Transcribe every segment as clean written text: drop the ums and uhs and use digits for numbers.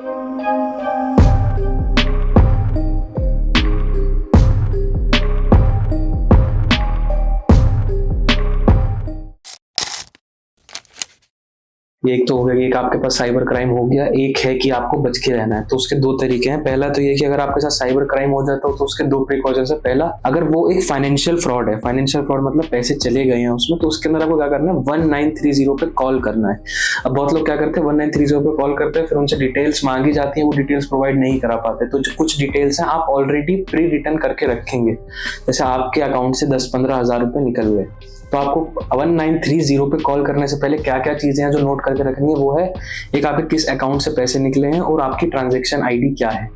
एक तो हो गया कि एक आपके पास साइबर क्राइम हो गया, एक है कि आपको बच के रहना है। तो उसके दो तरीके हैं। पहला तो ये कि अगर आपके साथ साइबर क्राइम हो जाता हो तो उसके दो प्रिकॉशंस है। पहला, अगर वो एक फाइनेंशियल फ्रॉड है, फाइनेंशियल फ्रॉड मतलब पैसे चले गए हैं उसमें, तो उसके अंदर आपको क्या करना है, 1930 पे कॉल करना है। अब बहुत लोग क्या करते हैं, 1930 पे कॉल करते हैं, फिर उनसे डिटेल्स मांगी जाती है, वो डिटेल्स प्रोवाइड नहीं करा पाते। तो जो कुछ डिटेल्स हैं आप ऑलरेडी प्री रिटर्न करके रखेंगे। जैसे आपके अकाउंट से 10-15 हजार रुपए निकल गए, तो आपको 1930 पे कॉल करने से पहले क्या क्या चीजें हैं जो नोट करके रखनी है, वो है एक आपके किस अकाउंट से पैसे निकले हैं और आपकी ट्रांजैक्शन आईडी क्या है।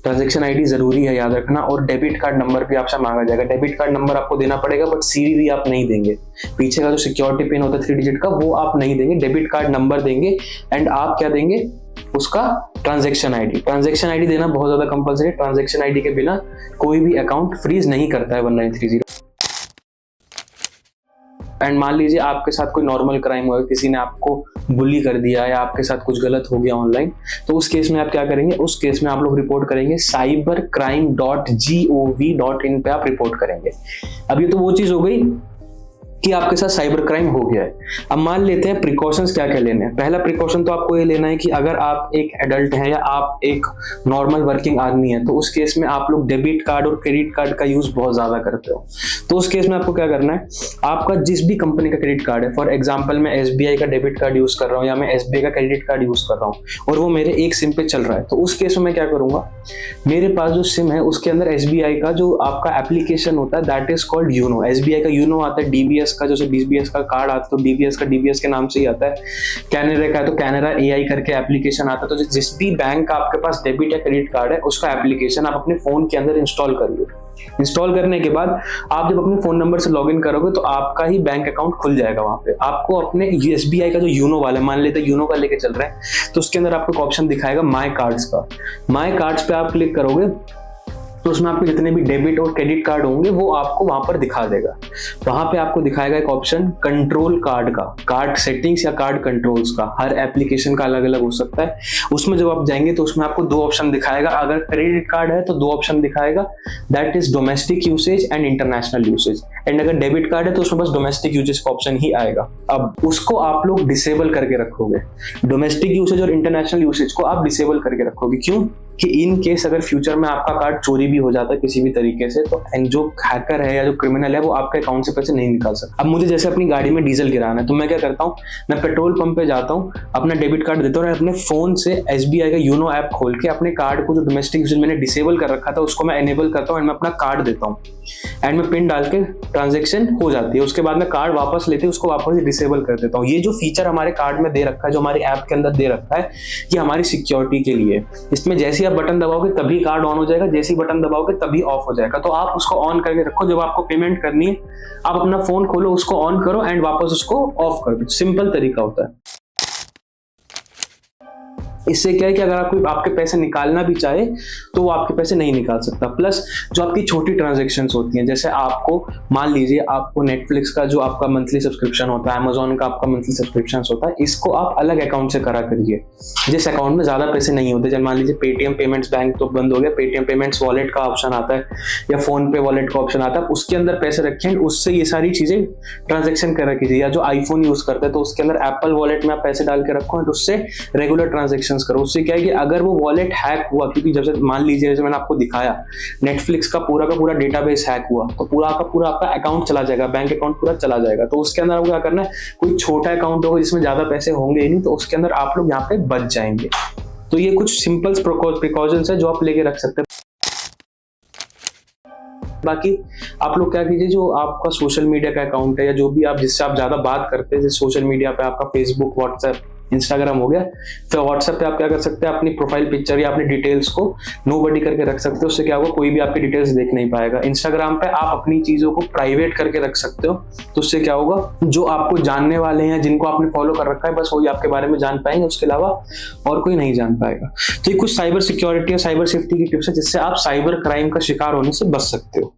ट्रांजैक्शन आईडी जरूरी है याद रखना, और डेबिट कार्ड नंबर भी आपसे मांगा जाएगा। डेबिट कार्ड नंबर आपको देना पड़ेगा, बट सीवीवी आप नहीं देंगे। पीछे का जो सिक्योरिटी पिन होता है 3 डिजिट का, वो आप नहीं देंगे, डेबिट कार्ड नंबर देंगे। एंड आप क्या देंगे, उसका ट्रांजैक्शन आईडी। ट्रांजैक्शन आईडी देना बहुत ज्यादा कंपलसरी है। ट्रांजैक्शन आईडी के बिना कोई भी अकाउंट फ्रीज नहीं करता है 1930। एंड मान लीजिए आपके साथ कोई नॉर्मल क्राइम हुआ, किसी ने आपको बुली कर दिया या आपके साथ कुछ गलत हो गया ऑनलाइन, तो उस केस में आप क्या करेंगे, उस केस में आप लोग रिपोर्ट करेंगे cybercrime.gov.in पे आप रिपोर्ट करेंगे। अब ये तो वो चीज हो गई कि आपके साथ साइबर क्राइम हो गया है। अब मान लेते हैं प्रिकॉशंस क्या क्या लेने हैं। पहला प्रिकॉशन तो आपको ये लेना है कि अगर आप एक एडल्ट हैं या आप एक नॉर्मल वर्किंग आदमी है, तो उस केस में आप लोग डेबिट कार्ड और क्रेडिट कार्ड का यूज बहुत ज्यादा करते हो। तो उस केस में आपको क्या करना है, आपका जिस भी कंपनी का क्रेडिट कार्ड है, फॉर एग्जाम्पल मैं SBI का डेबिट कार्ड यूज कर रहा हूँ या मैं SBI का क्रेडिट कार्ड यूज कर रहा हूँ और वो मेरे एक सिम पे चल रहा है, तो उस केस में मैं क्या करूंगा, मेरे पास जो सिम है उसके अंदर SBI का जो आपका एप्लीकेशन होता है that is called YONO. SBI का यूनो आता है, DBS का जैसे DBS का कार्ड आता है तो DBS का DBS के नाम से ही आता है। कैनरा का तो कैनरा AI करके एप्लीकेशन आता है। तो जिस भी बैंक का आपके पास डेबिट या क्रेडिट कार्ड है उसका एप्लीकेशन आप अपने फोन के अंदर इंस्टॉल करिए। इंस्टॉल करने के बाद आप जब अपने फोन नंबर से लॉगिन करोगे तो आपका ही बैंक अकाउंट खुल जाएगा। वहां पे आपको अपने SBI का जो यूनो वाला, मान लेते हैं यूनो का लेके चल रहे हैं, तो उसके अंदर आपको ऑप्शन दिखाएगा माई कार्ड्स का। माई कार्ड्स पे आप क्लिक करोगे तो उसमें आपके जितने भी डेबिट और क्रेडिट कार्ड होंगे वो आपको वहां पर दिखा देगा। वहां पे आपको दिखाएगा एक ऑप्शन कंट्रोल कार्ड का, कार्ड सेटिंग्स या कार्ड कंट्रोल्स का। हर एप्लीकेशन का अलग अलग हो सकता है। उसमें जब आप जाएंगे तो उसमें आपको 2 ऑप्शन दिखाएगा। अगर क्रेडिट कार्ड है तो 2 ऑप्शन दिखाएगा, that is domestic usage and international usage. And अगर डेबिट कार्ड है तो उसमें बस डोमेस्टिक यूसेज का ऑप्शन ही आएगा। अब उसको आप लोग डिसेबल करके रखोगे। डोमेस्टिक यूसेज और इंटरनेशनल यूसेज को आप डिसेबल करके रखोगे। क्यों? कि इन केस अगर फ्यूचर में आपका कार्ड चोरी भी हो जाता है किसी भी तरीके से, तो जो हैकर है या जो क्रिमिनल है वो आपके अकाउंट से पैसे नहीं निकाल सकता। अब मुझे जैसे अपनी गाड़ी में डीजल गिराना है तो मैं क्या करता हूँ, मैं पेट्रोल पंप पे जाता हूँ, अपना डेबिट कार्ड देता हूँ और अपने फोन से SBI का यूनो ऐप खोल के अपने कार्ड को जो डोमेस्टिक यूसेज मैंने डिसेबल कर रखा था उसको मैं एनेबल करता हूँ एंड मैं अपना कार्ड देता हूँ एंड मैं पिन डाल के ट्रांजेक्शन हो जाती है। उसके बाद मैं कार्ड वापस लेते उसको वापस डिसेबल कर देता हूँ। ये जो फीचर हमारे कार्ड में दे रखा है, जो हमारे ऐप के अंदर दे रखा है, ये हमारी सिक्योरिटी के लिए। इसमें जैसे आप बटन दबाओगे तभी कार्ड ऑन हो जाएगा, जैसे ही बटन दबाओगे तभी ऑफ हो जाएगा। तो आप उसको ऑन करके रखो। जब आपको पेमेंट करनी है आप अपना फोन खोलो, उसको ऑन करो एंड वापस उसको ऑफ कर दो। सिंपल तरीका होता है। इससे क्या है कि अगर आपके पैसे निकालना भी चाहे तो वो आपके पैसे नहीं निकाल सकता। प्लस जो आपकी छोटी ट्रांजैक्शंस होती हैं, जैसे आपको मान लीजिए आपको नेटफ्लिक्स का जो आपका मंथली सब्सक्रिप्शन होता है, अमेजोन का आपका मंथली सब्सक्रिप्शन होता है, इसको आप अलग अकाउंट से करा करिए जिस अकाउंट में ज्यादा पैसे नहीं होते। जैसे मान लीजिए पेटीएम पेमेंट्स बैंक तो बंद हो गया, पेटीएम पेमेंट्स वॉलेट का ऑप्शन आता है या फोन पे वॉलेट का ऑप्शन आता है, उसके अंदर पैसे रखें, उससे ये सारी चीजें ट्रांजेक्शन करा कीजिए। या जो आईफोन यूज करते हैं तो उसके अंदर एप्पल वॉलेट में आप पैसे डाल के रखो एंड उससे रेगुलर ट्रांजेक्शन करो। उससे क्या है कि अगर वो वॉलेट हैक हुआ, क्योंकि जब से मान लीजिए जैसे मैंने आपको दिखाया नेटफ्लिक्स का पूरा डेटाबेस हैक हुआ तो पूरा आपका अकाउंट चला जाएगा, बैंक अकाउंट पूरा चला जाएगा। तो उसके अंदर आपको क्या करना है, कोई छोटा अकाउंट होगा जिसमें ज्यादा पैसे होंगे ही नहीं, तो उसके अंदर आप लोग यहाँ पे बच जाएंगे। तो ये कुछ सिंपल प्रिकॉशंस है जो आप लेके रख सकते हैं। बाकी आप लोग क्या कीजिए, जो आपका सोशल मीडिया का अकाउंट है या जो भी आप जिससे आप ज्यादा बात करते हैं, जैसे सोशल मीडिया पे आपका फेसबुक, व्हाट्सएप, इंस्टाग्राम हो गया, फिर व्हाट्सएप पे आप क्या कर सकते हैं, अपनी प्रोफाइल पिक्चर या अपनी डिटेल्स को नोबडी करके रख सकते हो। उससे क्या होगा, कोई भी आपकी डिटेल्स देख नहीं पाएगा। इंस्टाग्राम पे आप अपनी चीजों को प्राइवेट करके रख सकते हो, तो उससे क्या होगा, जो आपको जानने वाले हैं, जिनको आपने फॉलो कर रखा है, बस वही आपके बारे में जान पाएंगे, उसके अलावा और कोई नहीं जान पाएगा। तो ये कुछ साइबर सिक्योरिटी और साइबर सेफ्टी की टिप्स है जिससे आप साइबर क्राइम का शिकार होने से बच सकते हो।